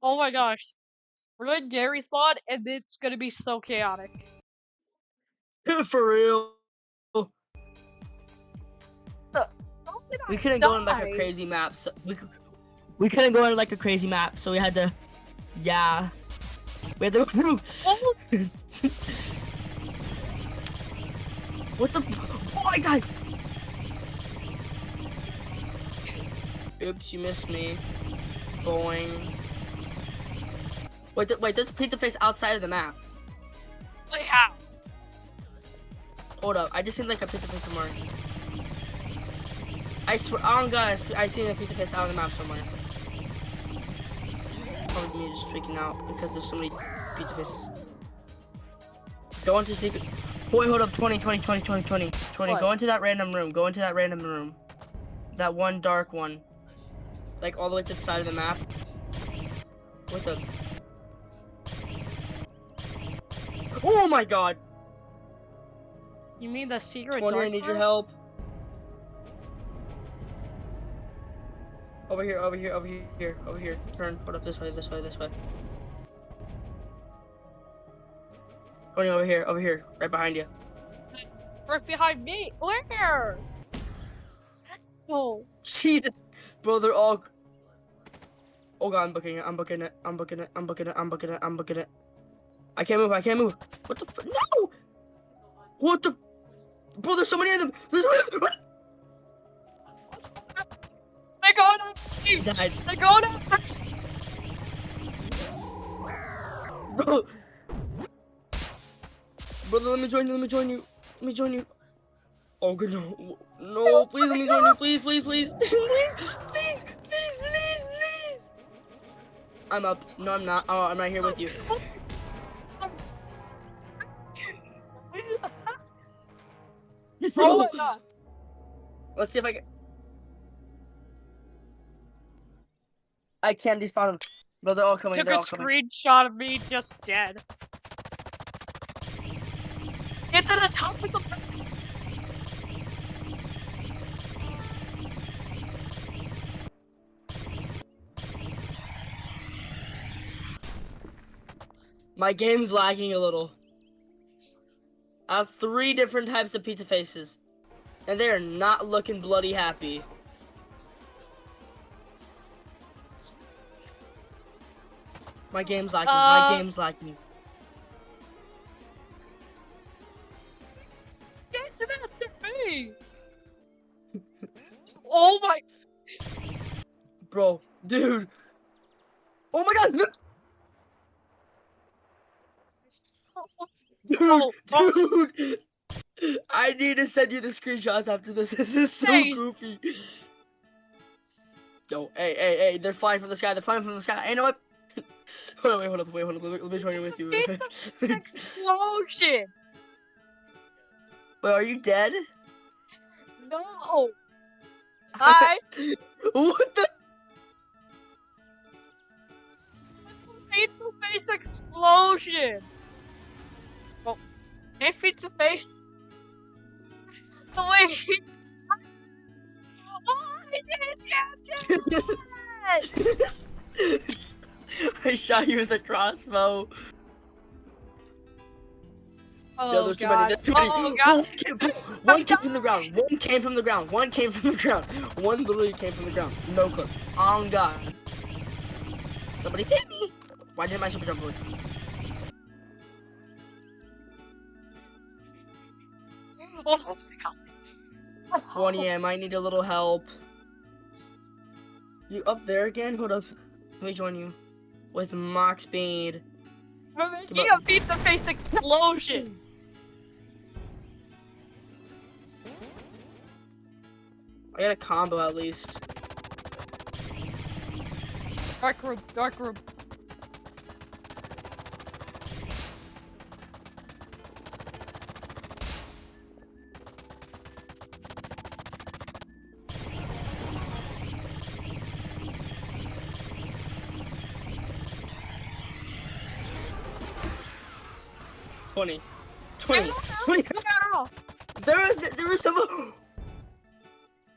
Oh my gosh. We're doing Gary's mod, and it's gonna be so chaotic. For real. We couldn't go in like a die? crazy map, so we couldn't go in like a crazy map, so we had to, yeah, we had to go through. Oh. What the? Oh, I died. Oops, you missed me. Boing. Wait, there's a pizza face outside of the map. Like how? Hold up, I just seen like a pizza face somewhere. I swear, oh god, I seen a pizza face out of the map somewhere. Probably me just freaking out because there's so many pizza faces. Go into secret. Wait, hold up, 20. What? Go into that random room. Go into that random room. That one dark one. Like all the way to the side of the map. With a. Oh my god! You mean the secret 20, I dark need your room? help. Over here. Turn, hold up, this way. 20, over here, right behind you. Right behind me? Where? Oh. Jesus! Bro, they're all... Oh god, I'm booking it. I can't move. What the f- No! What the... Bro, there's so many of them! There's so many... They're going after me! Died. They're going after me! Bro! Brother, let me join you. Oh god, no, please let me join you, please. please. I'm up. No, I'm not. Oh, I'm right here with you. Oh my god. Let's see if I can. I can't despawn them. Bro, they're all coming. Took They're a all coming. screenshot of me just dead. Get to the top of the... My game's lagging a little. I have 3 different types of pizza faces, and they are not looking bloody happy. My game's lagging. Chasing after me! Oh my... Bro, dude. Oh my god! Dude! I need to send you the screenshots after this. This is so goofy. Yo, hey, they're flying from the sky. Hey, you know what? Hold up. Let me join you with you. It's an explosion! Wait, are you dead? No! Hi! What the? Pizza face explosion! Oh, hey, pizza face! Wait! Why did you do that? I shot you with a crossbow. Oh, Yo, there's god. too many. Oh, god. One came from the ground. One literally came from the ground. No clip. On God. Somebody save me. Why didn't my super jump work? Oh my god. 1 I might need a little help. You up there again? Hold up. Let me join you. With max speed. We're making a pizza face explosion! I got a combo at least. Dark room. Twenty. Girl. There was some.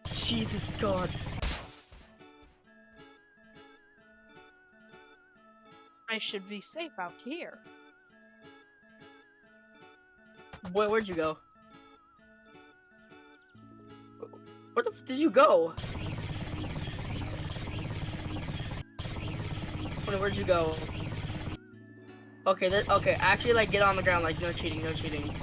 Jesus God. I should be safe out here. Where'd you go? Where the f did you go? Where'd you go? Okay, okay. Actually, like, get on the ground. Like, no cheating, no cheating.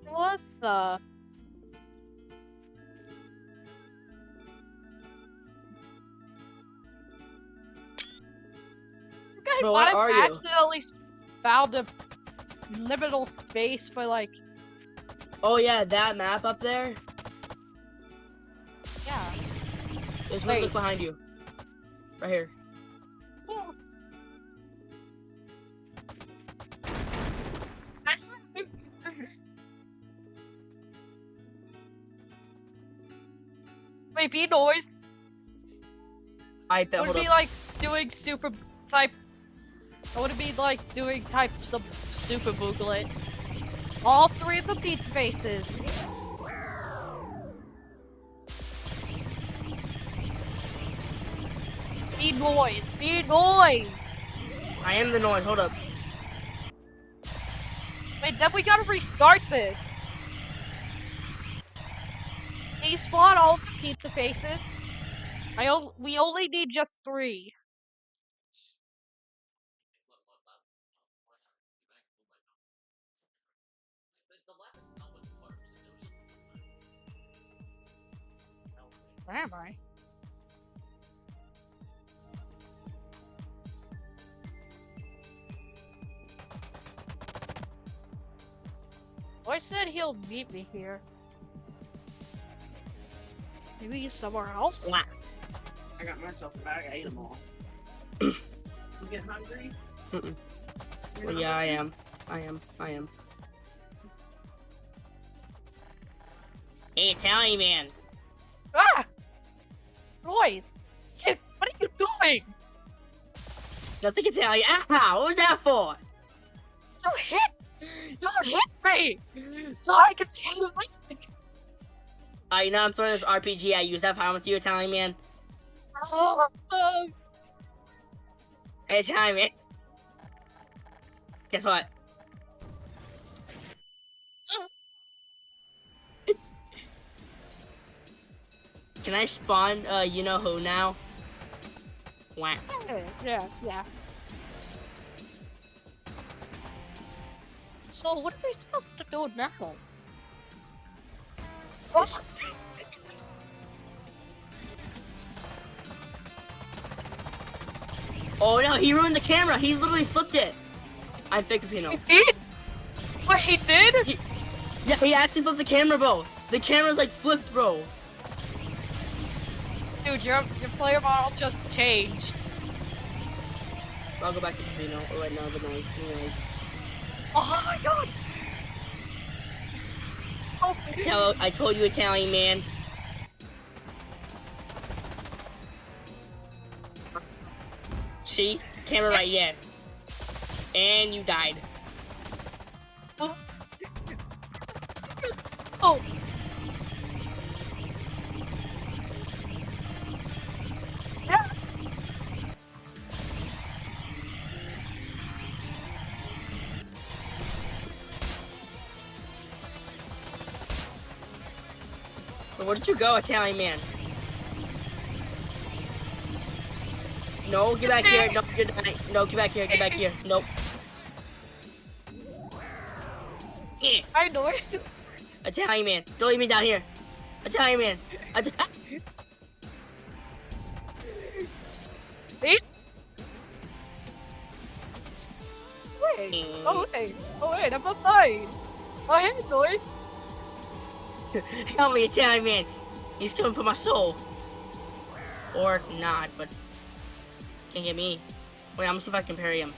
What the? Bro, where are you? Accidentally found a liminal space for like. Oh yeah, that map up there. Yeah. There's one look behind you. Right here. Wait, be noise. I bet. Would it be like doing super type? Or would it be like doing type some super booglet? All three of the pizza faces. Be noise. Be noise. I am the noise. Hold up. Wait, then we gotta restart this. Can you spawn all the pizza faces? We only need just 3. Where am I? Boy said he'll meet me here. Maybe he's somewhere else? Wow. I got myself a bag, I ate them all. You get hungry? Well, yeah, I am. Hey, Italian man. Ah! Noise! Shit, what are you doing? Nothing Italian. Ah, what was that for? You hit! You hit me! So I can take you back! You know I'm throwing this RPG at you. Is that fine with you, Italian man? Oh, Hey, Italian man. Guess what? Can I spawn, you know who now? Wah. yeah. So what are we supposed to do now? This- Oh no, he ruined the camera. He literally flipped it. I'm fake Peppino. He did? What, he did? Yeah, he actually flipped the camera, bro. The camera's like flipped, bro. Dude, your player model just changed. I'll go back to Peppino. Oh wait, no, the noise. Oh my god! Oh, I told you, Italian man. See? Camera right here. And you died. Oh! Yeah. Where did you go, Italian man? No, get back here. No, no, get back here. Get back here. Nope. I know it. Italian man, don't leave me down here. Italian man. Wait. Oh wait, I'm fine. Oh hey, noise. Help me, Italian man. He's coming for my soul. Or not, but can't get me. Wait, I'm gonna see if I can parry him.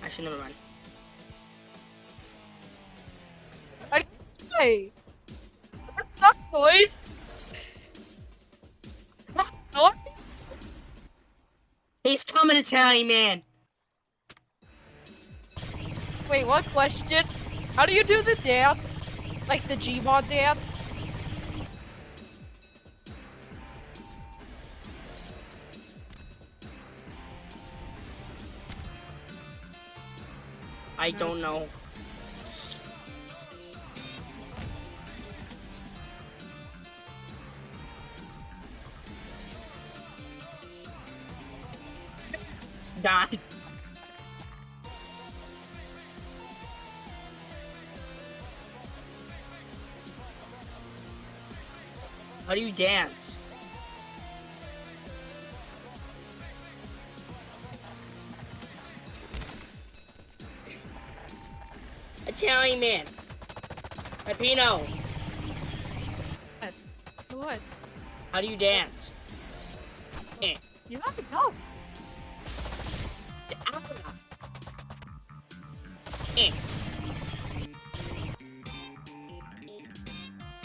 Actually, never mind. Hey, what's up, noise? Noise? He's coming, Italian man. Wait, one question. How do you do the dance? Like the gmod dance? I don't know. God. How do you dance? Italian man. Peppino. What? How do you dance? Eh. You have to go. Eh.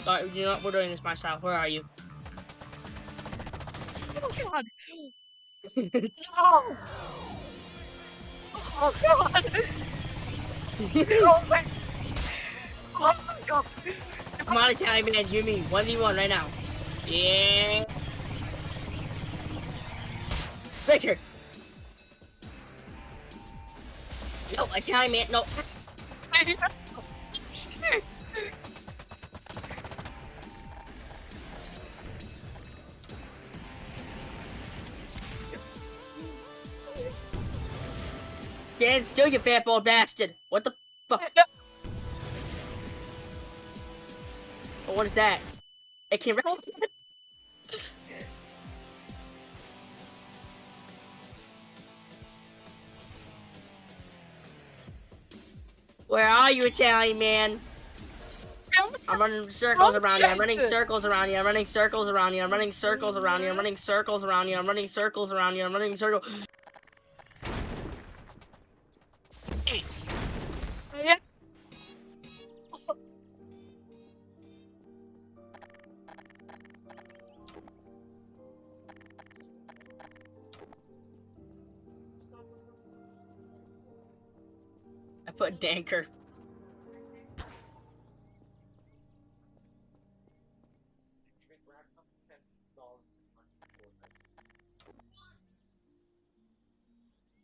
Alright, you know what? We're doing this myself. Where are you? Oh god. No. Oh god. Oh my. Oh my god. Come on, Italian man. You and me. 1v1 right now. Yeah. Victor. No, Italian man. No. Stand still, you fat bald bastard. What the fuck? Oh, what is that? It came right. Where are you, Italian man? I'm running circles around you. I'm running circles around you. I'm running circles around you. I'm running circles around you. I'm running circles around you. I'm running circles around you. I'm running circles. Yeah. I put Danker.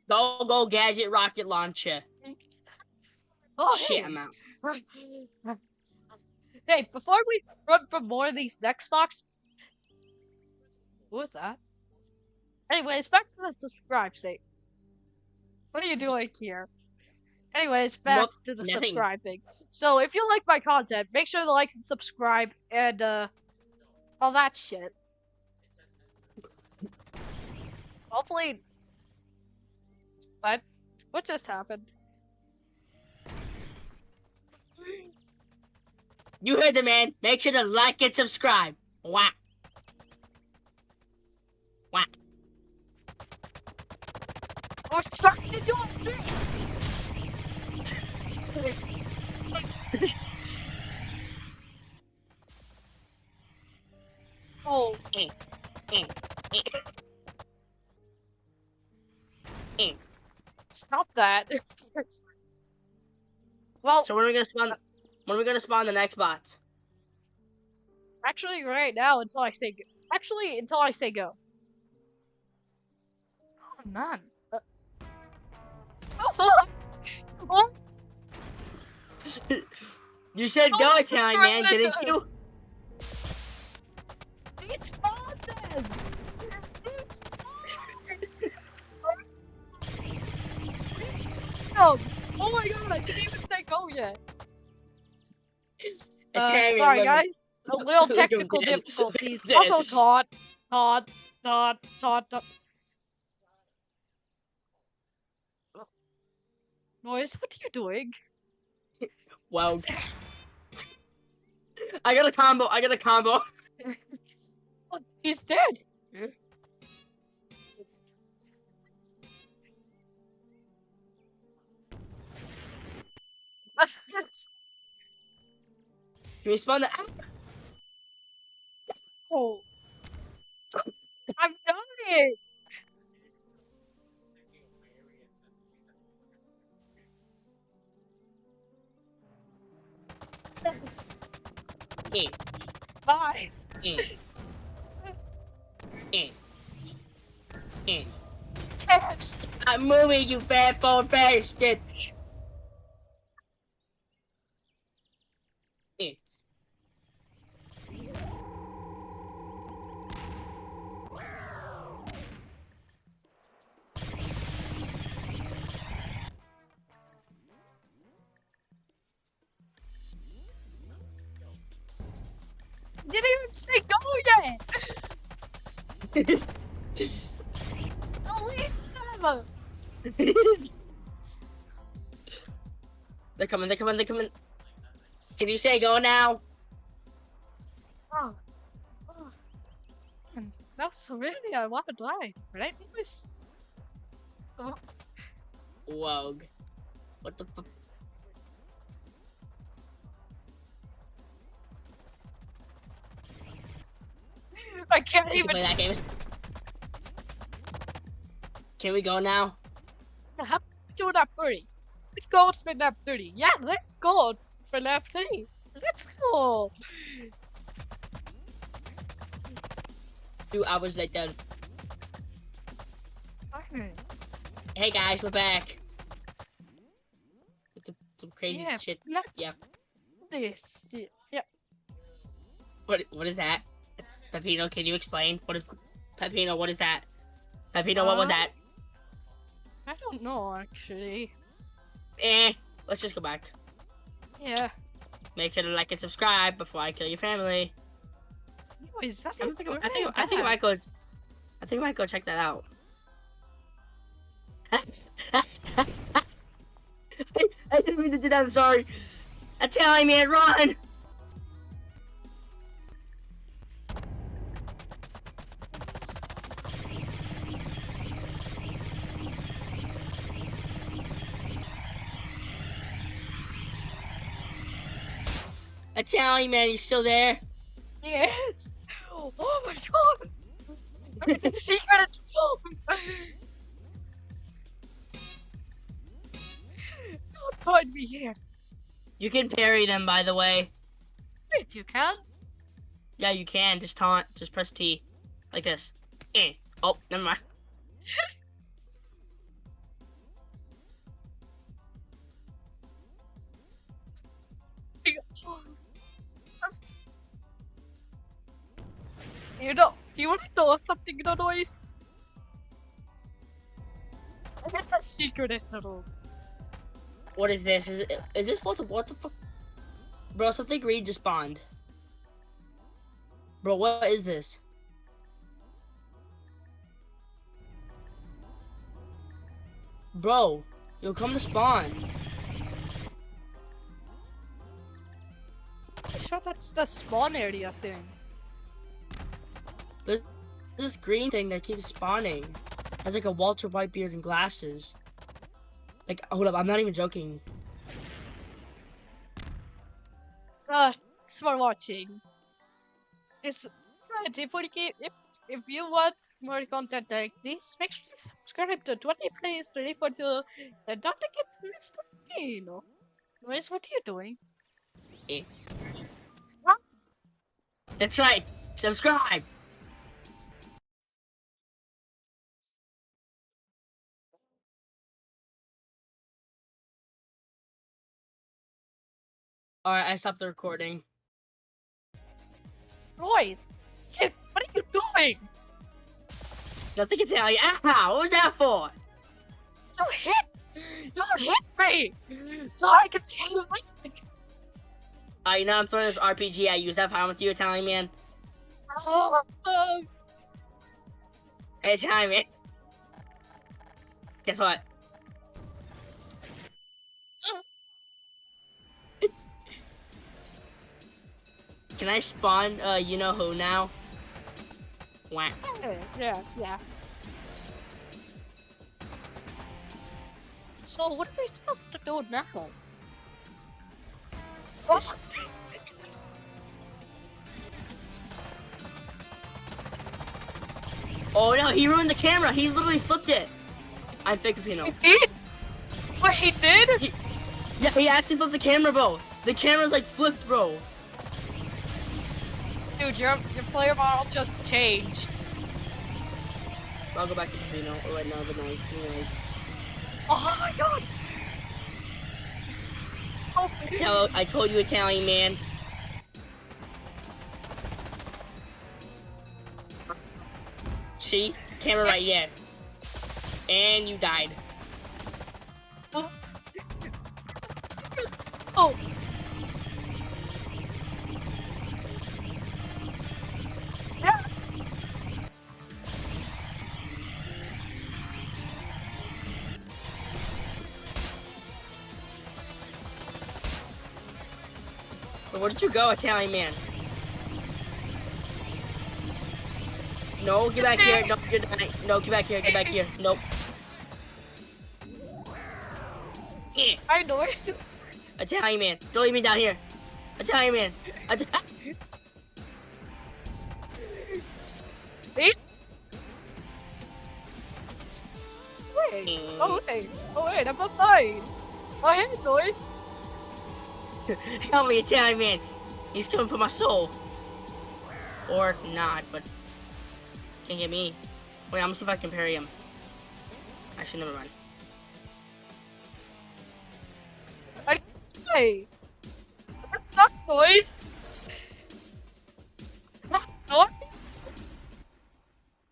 Go, gadget rocket launcher. Oh, Shit, hey. I'm out. Hey, before we run for more of these next box. What was that? Anyways, back to the subscribe thing. What are you doing here? Anyways, back to the Nothing. subscribe thing. So, if you like my content, make sure to like and subscribe and, all that shit. Hopefully... What just happened? You heard the man. Make sure to like and subscribe. Whack. Whack. I was trying to do it! Oh. Stop that. Well, So when are we gonna spawn? When are we gonna spawn the next bots? actually, right now, until I say go. Actually, until I say go. Oh, man. Oh, You said go, Oh, Italian man, that's didn't right. you? Respawn them! Oh my god, I didn't even say go yet. Italian, Sorry look, guys. A little look at technical this. difficulties. Look at Also this. Todd. Noise, what are you doing? Wow. I got a combo. Oh, he's dead. Can we spawn the? Oh. I'm dying. Bye. I'm moving, you fat bald bastard. Eh. You didn't even say go yet! Don't leave them! They're coming, they're coming, they're coming. Can you say go now? Oh. Man, that was so really I want to die, right, boys? Oh. Whoa. What the fuck? I can't I can even. play that game. Can we go now? How do lap 30? Let's go for lap 30. Yeah, let's go for lap 30. Let's go. 2 hours later. Okay. Hey guys, we're back. With some crazy Yeah, shit. lap Yeah. this. Yeah. What is that? Peppino, can you explain? What is Peppino, what is that? Peppino, what was that? I don't know actually. Let's just go back. Yeah. Make sure to like and subscribe before I kill your family. Anyways, that I is think I really might go. I think I might go check that out. I didn't mean to do that. I'm sorry. Italian man, run! Italian man, you still there? Yes! Oh my god! It's a secret at the phone! Don't find me here! You can parry them, by the way. Wait, you can? Yeah, you can. Just taunt. Just press T. Like this. Oh, never mind. You know, do you want to know something, noise? It's a secret at the room. What is this? Is this what the fuck? Bro, something green just spawned. Bro, what is this? Bro, you'll come to spawn. I'm sure that's the spawn area thing. There's this green thing that keeps spawning. Has like a Walter Whitebeard and glasses. Like, hold up, I'm not even joking. Thanks for watching. It's if you want more content like this, make sure to subscribe to 20PLAYS 20PLAYS and don't forget mr.peppino. What are you doing? Huh? That's right. Subscribe. Alright, I stopped the recording. Royce! Shit, what are you doing? Nothing can tell you. Ow! What was that for? You hit me! So I can take you back! You know I'm throwing this RPG at you. Is that fine with you, Italian man? Hey, Italian man. Guess what? Can I spawn, you know who now? Whack. Yeah. So what are we supposed to do now? What? Oh no, he ruined the camera. He literally flipped it. I'm fake Peppino. He did? What, he did? Yeah, he actually flipped the camera, bro. The camera's like flipped, bro. Dude, your player model just changed. I'll go back to Peppino. Oh wait, no, the noise. Oh my god! Oh, I told you, Italian man. See? Camera right there. And you died. Oh. Yeah. Where did you go, Italian man? No, get back here. No, you're not. No, get back here. Get back here. Nope. I know. Italian man, don't leave me down here. Italian man. Please? Wait. Oh wait. Oh wait. I'm fine. I hear noise. Help me, Italian man. He's coming for my soul. Or not, but can't get me. Wait, I'm gonna see if I can parry him. Actually, never mind. Hey. What's that noise? What noise?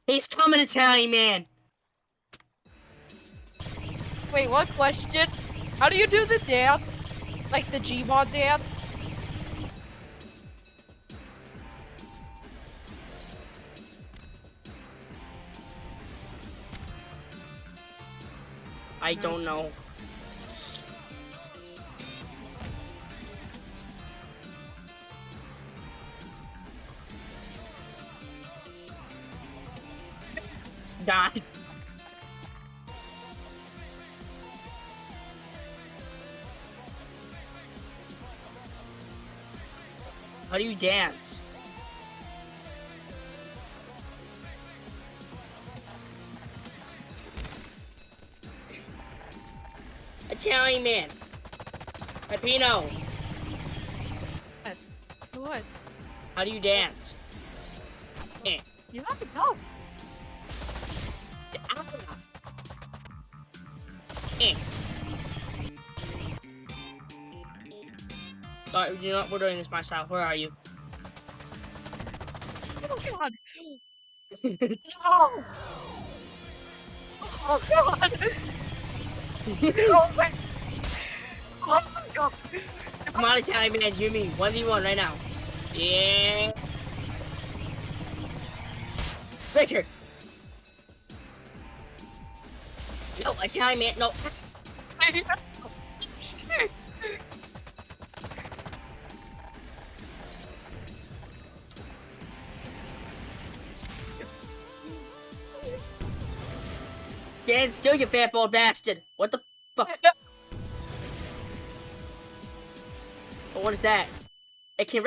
He's coming, Italian man. Wait, one question. How do you do the dance? Like the gmod dance? I don't know. Die. How do you dance? Italian man. Peppino. What? How do you dance? You have to go. Alright, you know what? We're doing this myself. Where are you? Oh god. No. Oh god. Oh my. Oh my god. Come on, Italian man. You mean 1v1 right now? Yeah. Victor. No, Italian man. No. Stand still, you fat bald bastard. What the fuck? Oh, what is that? It can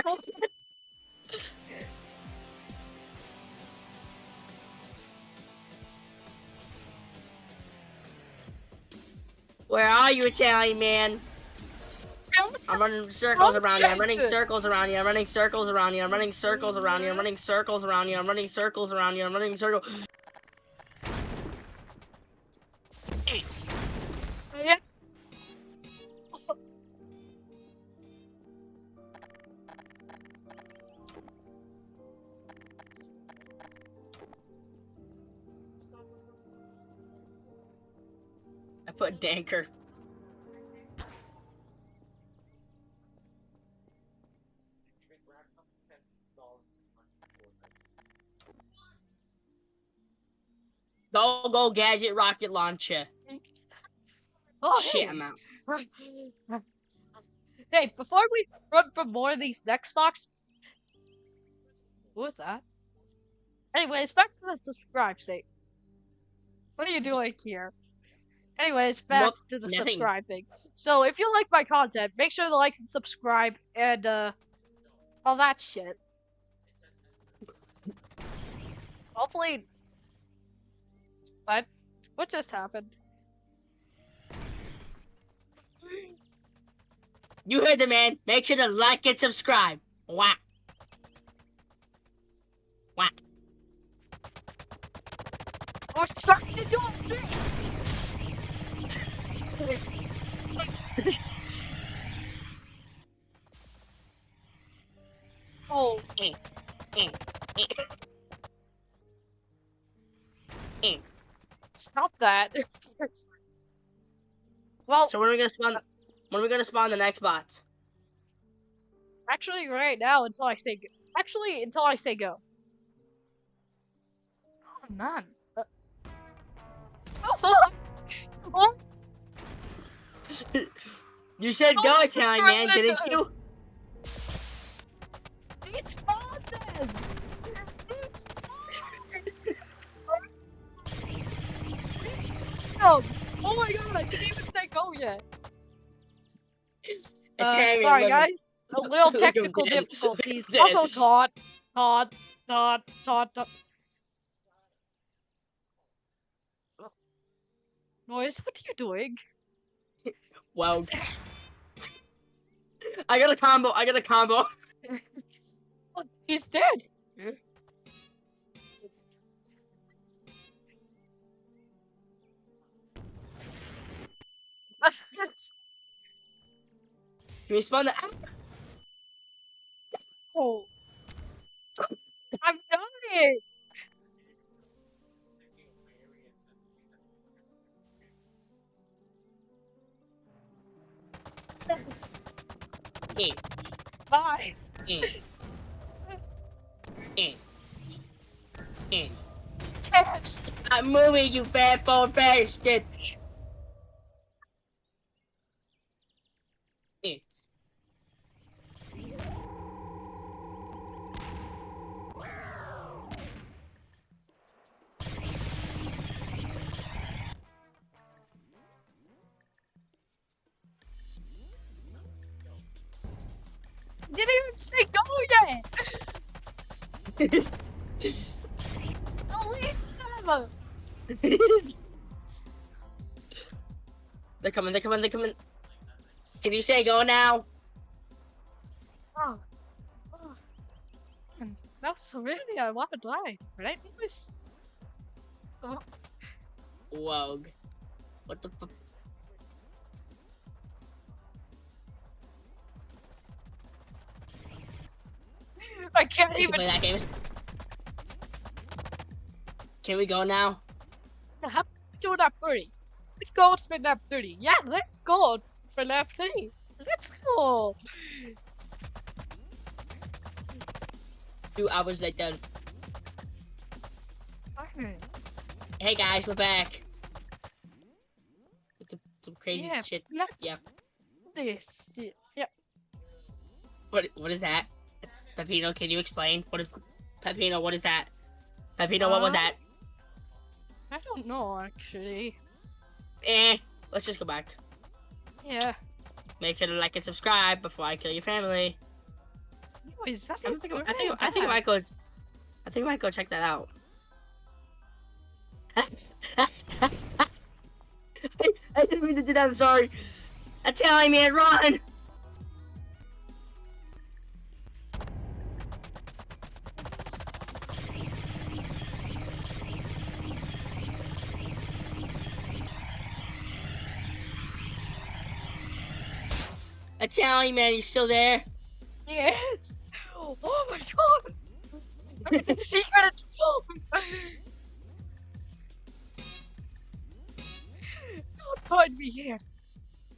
Where are you, Italian man? I'm running circles around you. I'm running circles around you. I'm running circles around you. I'm running circles around you. I'm running circles around you. I'm running circles around you. I'm running circles. Yeah. I put Danker. Go, gadget rocket launcher. Oh, Shit, hey. I'm out. Hey, before we run from more of these nextbots, what was that? Anyways, back to the subscribe state. What are you doing here? Anyways, back Nope, to the nothing. subscribe thing. So, if you like my content, make sure to like and subscribe and, all that shit. Hopefully... What just happened? You heard the man. Make sure to like and subscribe. Whack. Whack. Or start to do it! Oh. Stop that. Well, So when are we gonna spawn? When are we gonna spawn the next bots? actually, right now, until I say go. Actually, until I say go. Oh, man. Oh, You said go, Italian man, didn't you? Despawn them! Oh my god, I didn't even say go yet. Italian, Sorry look, guys. A little look at technical him. difficulties. Dead. Also, Todd. Noise, what are you doing? Wow. I got a combo. Oh, he's dead. Can we spawn the? Oh, I'm dying. Bye. I'm moving, you fat bone bastard. Didn't even say go yet. Don't leave them. They're coming. Can you say go now? Oh. Man, that's really I want to die, right, boys? Oh. Whoa. What the fuck? I can't I can even. play that game. Can we go now? Have to do lap 30. Let's go for lap 30. Yeah, let's go for lap 30. Let's go. 2 hours later. Okay. Hey guys, we're back. It's some crazy Yeah, shit. lap Yeah. this. Yeah. What is that? Peppino, can you explain? Peppino, what is that? Peppino, what was that? I don't know, actually. Let's just go back. Yeah. Make sure to like and subscribe before I kill your family. Anyways, that I is think I bad. might go. I think I might go check that out. I didn't mean to do that. I'm sorry. Italian man, run! Italian man, you still there? Yes! Oh my god! It's a secret at the phone! Don't find me here!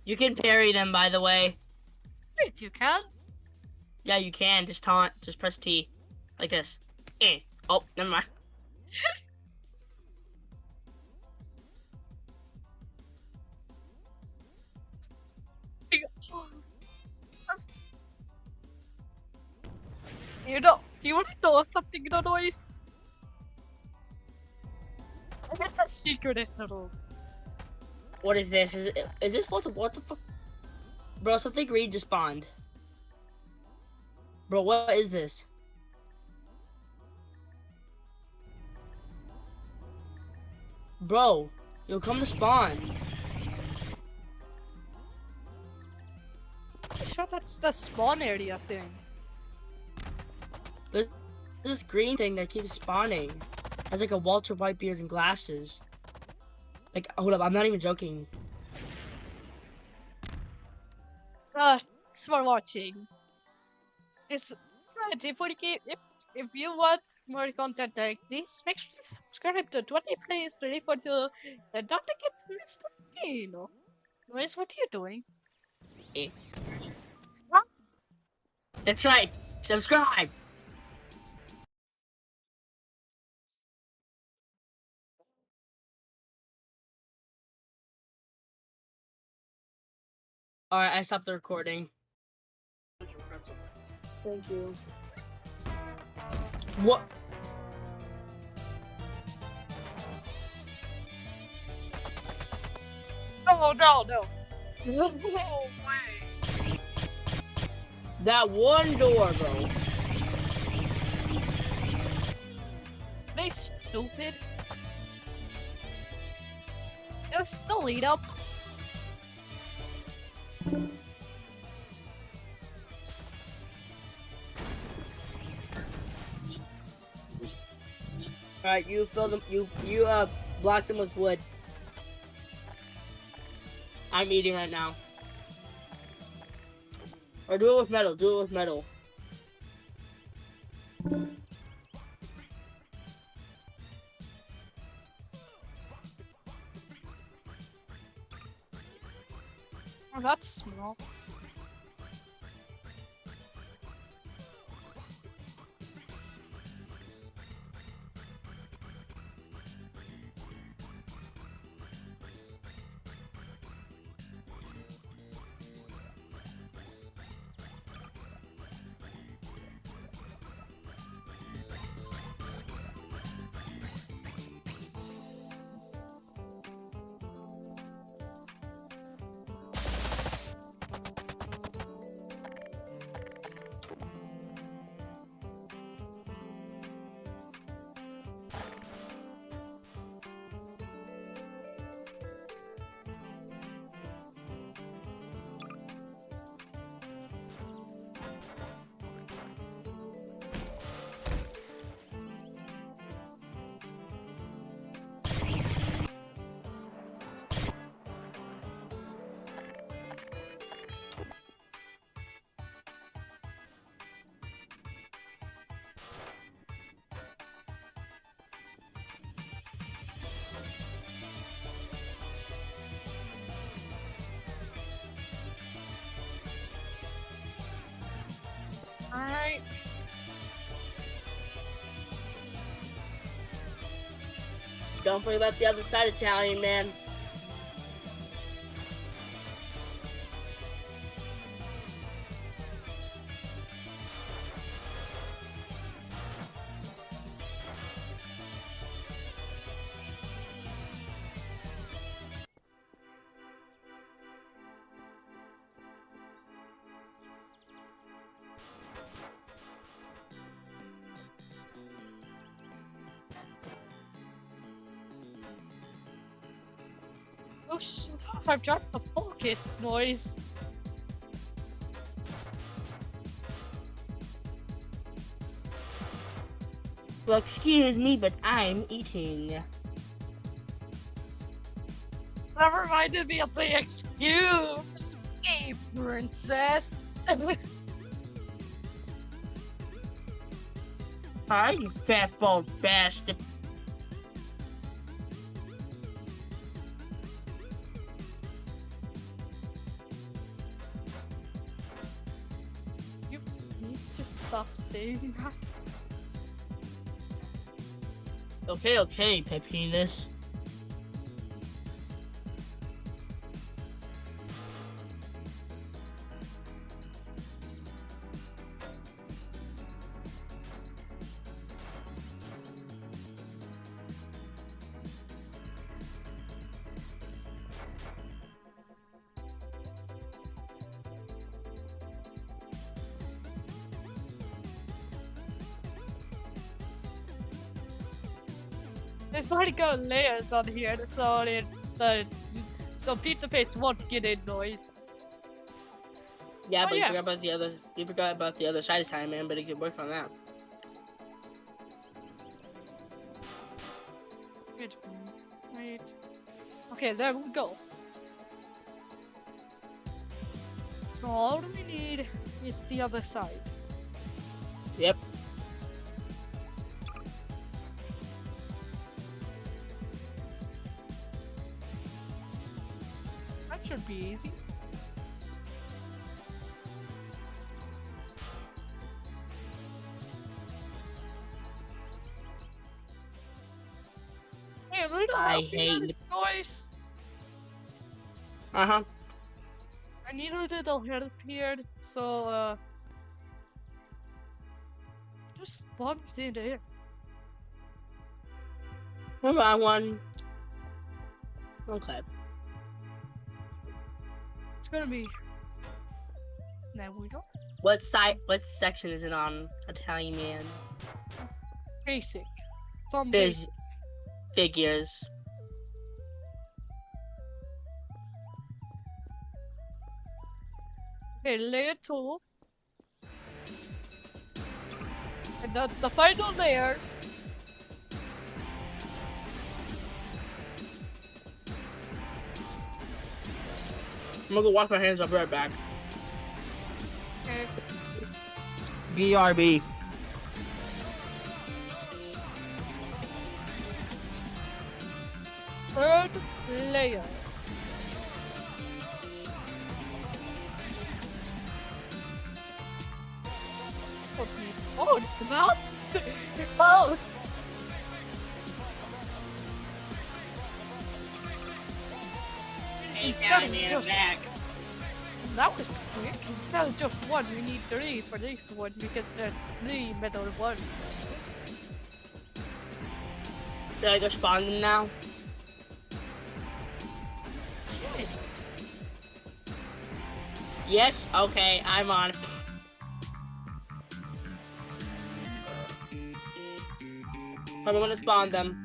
You can parry them, by the way. Wait, you can? Yeah, you can. Just taunt. Just press T. Like this. Oh, never mind. You know, do you want to know something, you know, Noise? I got that secret at the room. What is this? Is this what the fuck? Bro, something green just spawned. Bro, what is this? Bro, you'll come to spawn. I'm sure that's the spawn area thing. There's this green thing that keeps spawning. Has like a Walter White beard and glasses. Like, hold up, I'm not even joking. Thanks for watching. It's if if you want more content like this, make sure to subscribe to 20PLAYS 2042 and don't forget to mr.peppino. Noise, what are you doing? Eh. Huh? That's right. Subscribe. Alright, I stopped the recording. Thank you. What? No, no, no. No way. That one door, bro. They stupid. It's the lead up. Alright, you fill them. You block them with wood. I'm eating right now. Or do it with metal. Do it with metal. Oh, that's small. Alright. Don't forget about the other side, Italian man. Oh shit, I've dropped the focus noise. Well, excuse me, but I'm eating. That reminded me of the excuse me, princess. Hi, you fat bald bastard. You please just stop saying that. Okay, Pepinus. There's already got layers on here, so pizza paste won't get in noise. Yeah, Oh, but yeah. you forgot about the other side of time, man, but you could work on that. Wait. Okay, there we go. So all we need is the other side. Yep. should be easy. Hey, little I help hate here, noise. Uh-huh. I need a little help here, so just bumped in there. Hold on one. Okay. It's gonna be. There we go. What section is it on, Italian man? Basic. It's on basic. Figures. Okay, layer 2. And the final layer. I'm gonna go wash my hands. I'll be right back. Okay. BRB. Third layer. Oh, the mouse! Oh! Hey, Instead Tally of Man, I'm just- back. That was quick. Instead of just one, we need 3 for this one because there's 3 metal ones. Did I go spawn them now? Shit. Yes? Okay, I'm on. I'm gonna spawn them.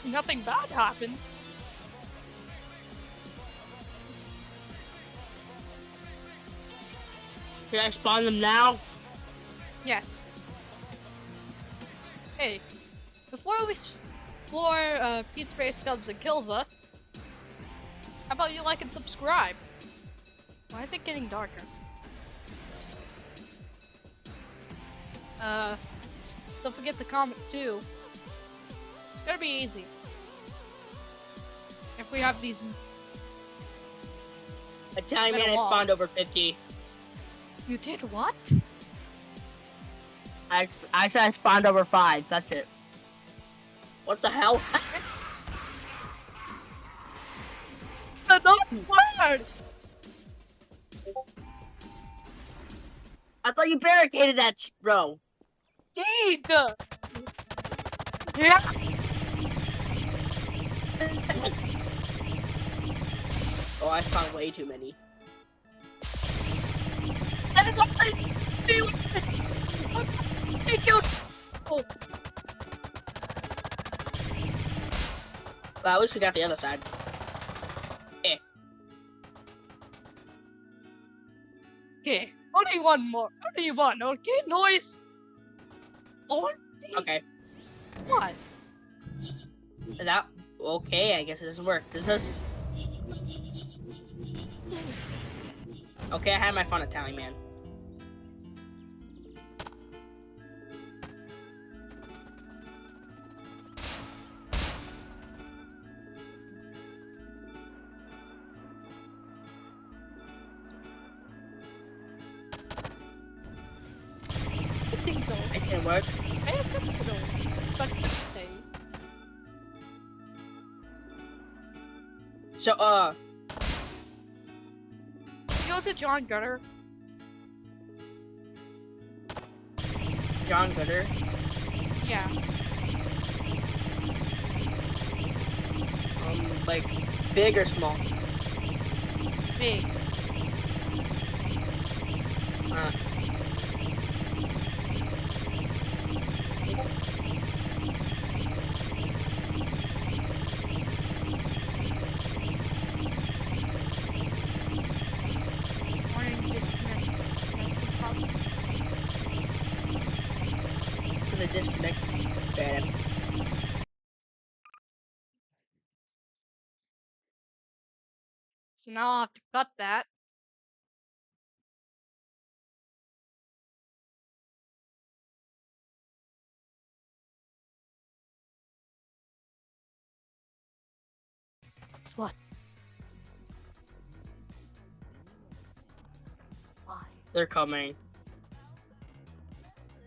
Nothing bad happens. Should I spawn them now? Yes. Hey, before Pete Space comes and kills us, how about you like and subscribe? Why is it getting darker? Don't forget to comment too. It's gonna be easy. If we have these. Italian man, I Metal spawned walls. over 50. You did what? I said I spawned over 5. That's it. What the hell? Not word! I thought you barricaded that, bro. Gate! Yeah! Oh, I spawned way too many. That is always me! Thank you! Oh, Well, at least we got the other side. okay. Only one more. Only one, okay? Noise! Only Okay. one. That okay, I guess it doesn't work. This is okay, I had my fun, Italian man. I think so. It didn't work. I have to know. But say. So You go to John Gutter. John Gooder. Yeah. Like big or small? Big. Warning disconnect. Because I disconnected. Bad. So now I'll have to cut that. What? They're coming.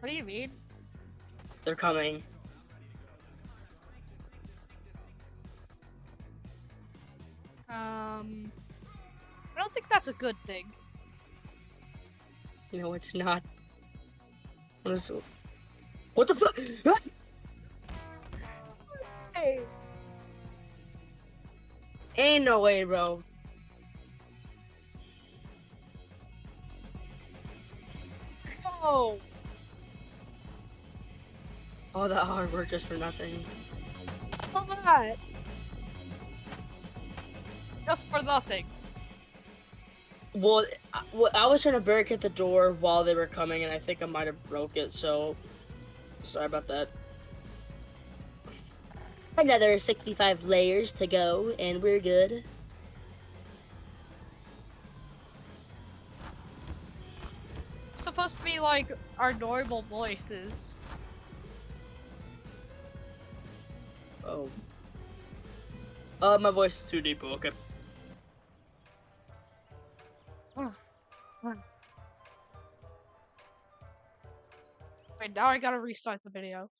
What do you mean? They're coming. I don't think that's a good thing. No, it's not. What the fuck? Hey. Ain't no way, bro. Oh. All that hard work just for nothing. All that. Just for nothing. Well, I was trying to barricade the door while they were coming, and I think I might have broke it, so sorry about that. Another 65 layers to go, and we're good. It's supposed to be like our normal voices. Oh. My voice is too deep, okay. Wait, now I gotta restart the video.